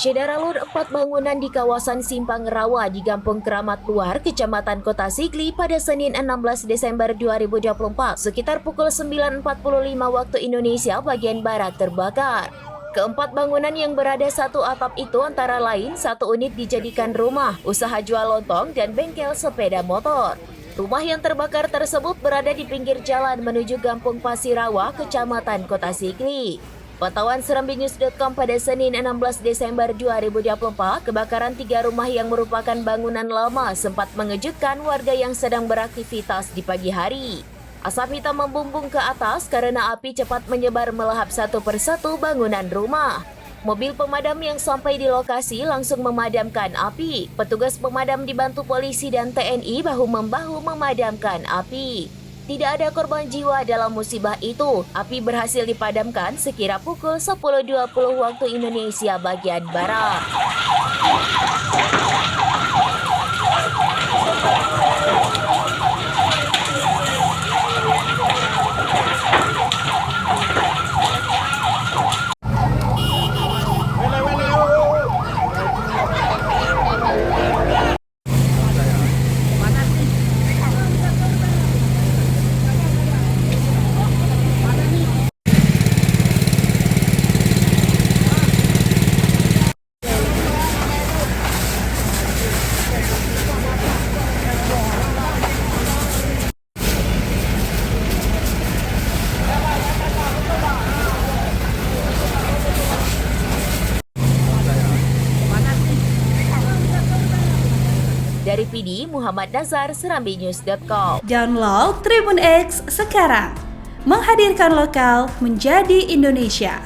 Saudara Lur, 4 bangunan di kawasan Simpang Rawa di Kampung Keramat Luar, Kecamatan Kota Sigli pada Senin 16 Desember 2024 sekitar pukul 9.45 waktu Indonesia bagian Barat terbakar. Keempat bangunan yang berada satu atap itu antara lain satu unit dijadikan rumah, usaha jual lontong, dan bengkel sepeda motor. Rumah yang terbakar tersebut berada di pinggir jalan menuju Kampung Pasirawa, Kecamatan Kota Sigli. Pantauan serambinews.com pada Senin 16 Desember 2024, kebakaran 3 rumah yang merupakan bangunan lama sempat mengejutkan warga yang sedang beraktivitas di pagi hari. Asap hitam membumbung ke atas karena api cepat menyebar melahap satu persatu bangunan rumah. Mobil pemadam yang sampai di lokasi langsung memadamkan api. Petugas pemadam dibantu polisi dan TNI bahu-membahu memadamkan api. Tidak ada korban jiwa dalam musibah itu. Api berhasil dipadamkan sekira pukul 10.20 waktu Indonesia bagian Barat. Dari PD, Muhammad Nazar, serambinews.com. Download Tribun X sekarang, menghadirkan lokal menjadi Indonesia.